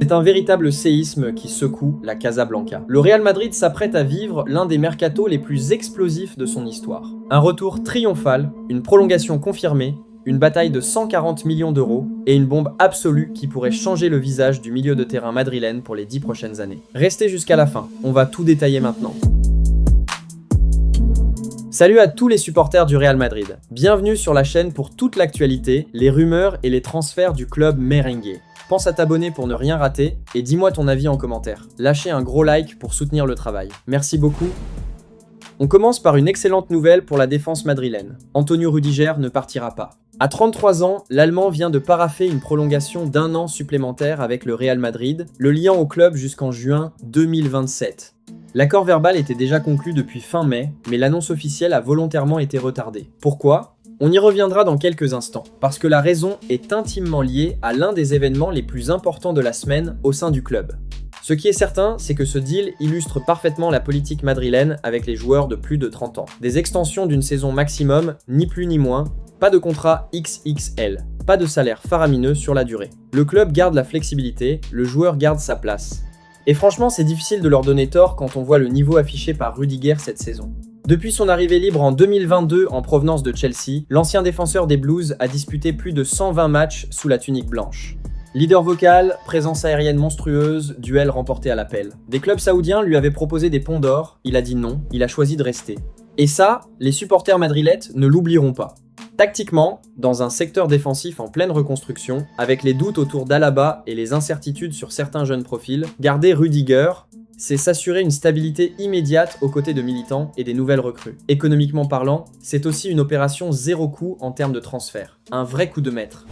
C'est un véritable séisme qui secoue la Casablanca. Le Real Madrid s'apprête à vivre l'un des mercatos les plus explosifs de son histoire. Un retour triomphal, une prolongation confirmée, une bataille de 140 millions d'euros et une bombe absolue qui pourrait changer le visage du milieu de terrain madrilène pour les 10 prochaines années. Restez jusqu'à la fin, on va tout détailler maintenant. Salut à tous les supporters du Real Madrid. Bienvenue sur la chaîne pour toute l'actualité, les rumeurs et les transferts du club merengue. Pense à t'abonner pour ne rien rater et dis-moi ton avis en commentaire. Lâchez un gros like pour soutenir le travail. Merci beaucoup. On commence par une excellente nouvelle pour la défense madrilène. Antonio Rudiger ne partira pas. À 33 ans, l'Allemand vient de paraffer une prolongation d'1 an supplémentaire avec le Real Madrid, le liant au club jusqu'en juin 2027. L'accord verbal était déjà conclu depuis fin mai, mais l'annonce officielle a volontairement été retardée. Pourquoi ? On y reviendra dans quelques instants, parce que la raison est intimement liée à l'un des événements les plus importants de la semaine au sein du club. Ce qui est certain, c'est que ce deal illustre parfaitement la politique madrilène avec les joueurs de plus de 30 ans. Des extensions d'une saison maximum, ni plus ni moins, pas de contrat XXL, pas de salaire faramineux sur la durée. Le club garde la flexibilité, le joueur garde sa place. Et franchement, c'est difficile de leur donner tort quand on voit le niveau affiché par Rudiger cette saison. Depuis son arrivée libre en 2022 en provenance de Chelsea, l'ancien défenseur des Blues a disputé plus de 120 matchs sous la tunique blanche. Leader vocal, présence aérienne monstrueuse, duel remporté à l'appel. Des clubs saoudiens lui avaient proposé des ponts d'or, il a dit non, il a choisi de rester. Et ça, les supporters madrilètes ne l'oublieront pas. Tactiquement, dans un secteur défensif en pleine reconstruction, avec les doutes autour d'Alaba et les incertitudes sur certains jeunes profils, garder Rudiger, c'est s'assurer une stabilité immédiate aux côtés de Militão et des nouvelles recrues. Économiquement parlant, c'est aussi une opération zéro coût en termes de transfert. Un vrai coup de maître.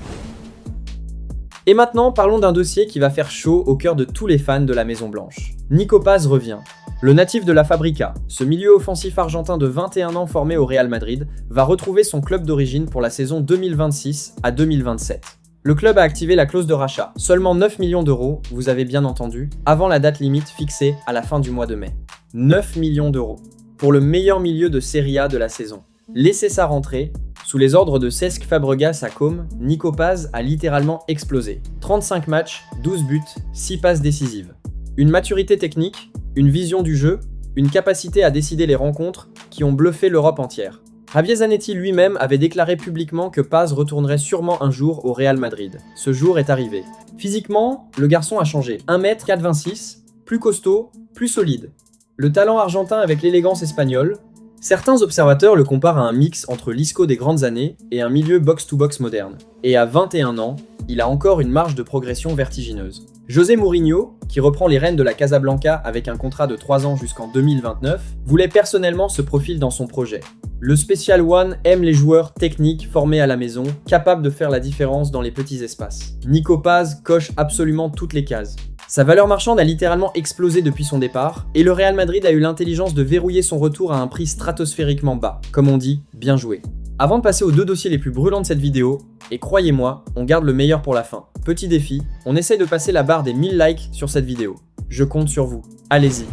Et maintenant, parlons d'un dossier qui va faire chaud au cœur de tous les fans de la Maison Blanche. Nico Paz revient. Le natif de la Fabrica, ce milieu offensif argentin de 21 ans formé au Real Madrid, va retrouver son club d'origine pour la saison 2026 à 2027. Le club a activé la clause de rachat, seulement 9 millions d'euros, vous avez bien entendu, avant la date limite fixée à la fin du mois de mai. 9 millions d'euros, pour le meilleur milieu de Serie A de la saison. Laissez ça rentrer, sous les ordres de Cesc Fabregas à Côme, Nico Paz a littéralement explosé. 35 matchs, 12 buts, 6 passes décisives. Une maturité technique, une vision du jeu, une capacité à décider les rencontres qui ont bluffé l'Europe entière. Javier Zanetti lui-même avait déclaré publiquement que Paz retournerait sûrement un jour au Real Madrid. Ce jour est arrivé. Physiquement, le garçon a changé. 1m86, plus costaud, plus solide. Le talent argentin avec l'élégance espagnole. Certains observateurs le comparent à un mix entre l'Isco des grandes années et un milieu box-to-box moderne. Et à 21 ans, il a encore une marge de progression vertigineuse. José Mourinho, qui reprend les rênes de la Casablanca avec un contrat de 3 ans jusqu'en 2029, voulait personnellement ce profil dans son projet. Le Special One aime les joueurs techniques formés à la maison, capables de faire la différence dans les petits espaces. Nico Paz coche absolument toutes les cases. Sa valeur marchande a littéralement explosé depuis son départ, et le Real Madrid a eu l'intelligence de verrouiller son retour à un prix stratosphériquement bas. Comme on dit, bien joué. Avant de passer aux deux dossiers les plus brûlants de cette vidéo, et croyez-moi, on garde le meilleur pour la fin. Petit défi, on essaye de passer la barre des 1000 likes sur cette vidéo. Je compte sur vous. Allez-y.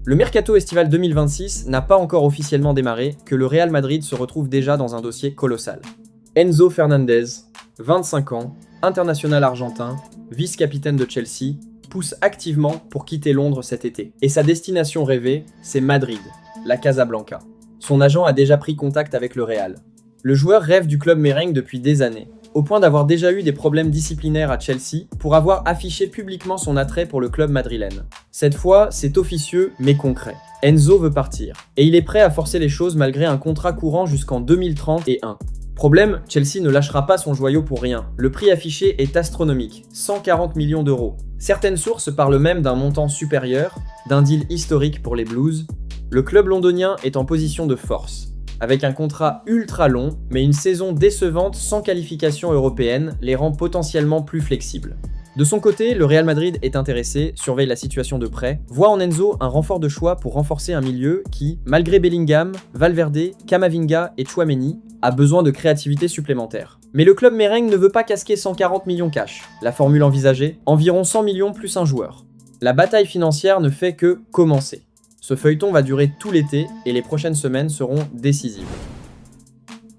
Le mercato estival 2026 n'a pas encore officiellement démarré que le Real Madrid se retrouve déjà dans un dossier colossal. Enzo Fernandez, 25 ans, international argentin, vice-capitaine de Chelsea, pousse activement pour quitter Londres cet été. Et sa destination rêvée, c'est Madrid, la Casablanca. Son agent a déjà pris contact avec le Real. Le joueur rêve du club merengue depuis des années, au point d'avoir déjà eu des problèmes disciplinaires à Chelsea pour avoir affiché publiquement son attrait pour le club madrilène. Cette fois, c'est officieux mais concret. Enzo veut partir, et il est prêt à forcer les choses malgré un contrat courant jusqu'en 2031. Problème, Chelsea ne lâchera pas son joyau pour rien. Le prix affiché est astronomique, 140 millions d'euros. Certaines sources parlent même d'un montant supérieur, d'un deal historique pour les Blues. Le club londonien est en position de force. Avec un contrat ultra long, mais une saison décevante sans qualification européenne les rend potentiellement plus flexibles. De son côté, le Real Madrid est intéressé, surveille la situation de près, voit en Enzo un renfort de choix pour renforcer un milieu qui, malgré Bellingham, Valverde, Camavinga et Tchouaméni, a besoin de créativité supplémentaire. Mais le club merengue ne veut pas casquer 140 millions cash. La formule envisagée, environ 100 millions plus un joueur. La bataille financière ne fait que commencer. Ce feuilleton va durer tout l'été et les prochaines semaines seront décisives.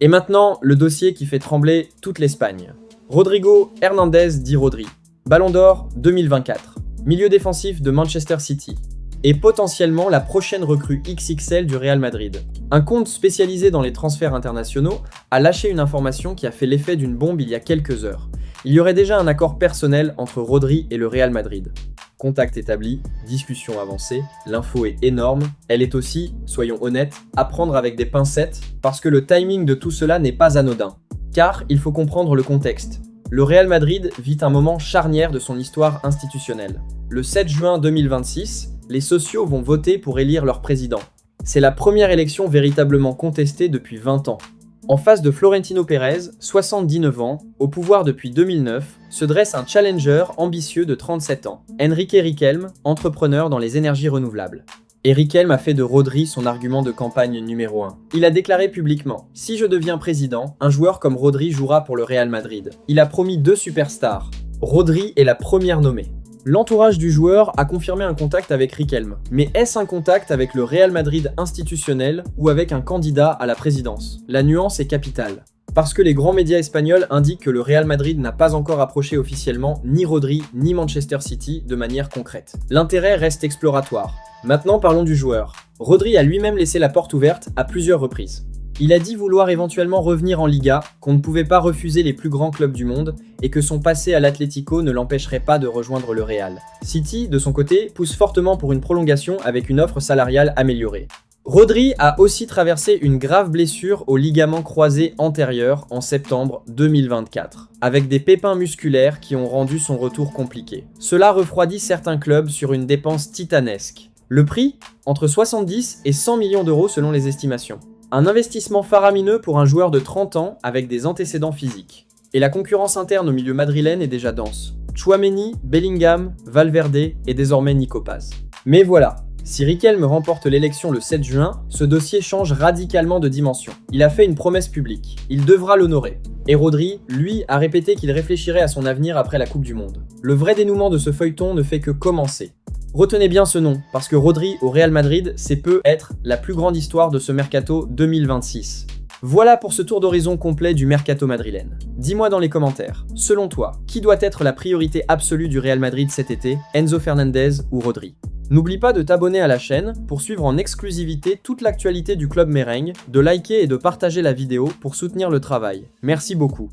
Et maintenant, le dossier qui fait trembler toute l'Espagne. Rodrigo Hernandez dit Rodri. Ballon d'Or 2024. Milieu défensif de Manchester City. Et potentiellement la prochaine recrue XXL du Real Madrid. Un compte spécialisé dans les transferts internationaux a lâché une information qui a fait l'effet d'une bombe il y a quelques heures. Il y aurait déjà un accord personnel entre Rodri et le Real Madrid. Contact établi, discussion avancée, l'info est énorme, elle est aussi, soyons honnêtes, à prendre avec des pincettes parce que le timing de tout cela n'est pas anodin. Car il faut comprendre le contexte. Le Real Madrid vit un moment charnière de son histoire institutionnelle. Le 7 juin 2026, les socios vont voter pour élire leur président. C'est la première élection véritablement contestée depuis 20 ans. En face de Florentino Pérez, 79 ans, au pouvoir depuis 2009, se dresse un challenger ambitieux de 37 ans, Enrique Riquelme, entrepreneur dans les énergies renouvelables. Et Riquelme a fait de Rodri son argument de campagne numéro 1. Il a déclaré publiquement « Si je deviens président, un joueur comme Rodri jouera pour le Real Madrid ». Il a promis 2 superstars. Rodri est la première nommée. L'entourage du joueur a confirmé un contact avec Riquelme. Mais est-ce un contact avec le Real Madrid institutionnel ou avec un candidat à la présidence? La nuance est capitale. Parce que les grands médias espagnols indiquent que le Real Madrid n'a pas encore approché officiellement ni Rodri ni Manchester City de manière concrète. L'intérêt reste exploratoire. Maintenant parlons du joueur. Rodri a lui-même laissé la porte ouverte à plusieurs reprises. Il a dit vouloir éventuellement revenir en Liga, qu'on ne pouvait pas refuser les plus grands clubs du monde et que son passé à l'Atlético ne l'empêcherait pas de rejoindre le Real. City, de son côté, pousse fortement pour une prolongation avec une offre salariale améliorée. Rodri a aussi traversé une grave blessure au ligament croisé antérieur en septembre 2024, avec des pépins musculaires qui ont rendu son retour compliqué. Cela refroidit certains clubs sur une dépense titanesque. Le prix ? Entre 70 et 100 millions d'euros selon les estimations. Un investissement faramineux pour un joueur de 30 ans avec des antécédents physiques. Et la concurrence interne au milieu madrilène est déjà dense. Tchouaméni, Bellingham, Valverde et désormais Nico Paz. Mais voilà, si Riquelme remporte l'élection le 7 juin, ce dossier change radicalement de dimension. Il a fait une promesse publique, il devra l'honorer. Et Rodri, lui, a répété qu'il réfléchirait à son avenir après la Coupe du Monde. Le vrai dénouement de ce feuilleton ne fait que commencer. Retenez bien ce nom, parce que Rodri au Real Madrid, c'est peut être la plus grande histoire de ce mercato 2026. Voilà pour ce tour d'horizon complet du mercato madrilène. Dis-moi dans les commentaires, selon toi, qui doit être la priorité absolue du Real Madrid cet été, Enzo Fernandez ou Rodri? N'oublie pas de t'abonner à la chaîne pour suivre en exclusivité toute l'actualité du club merengue, de liker et de partager la vidéo pour soutenir le travail. Merci beaucoup.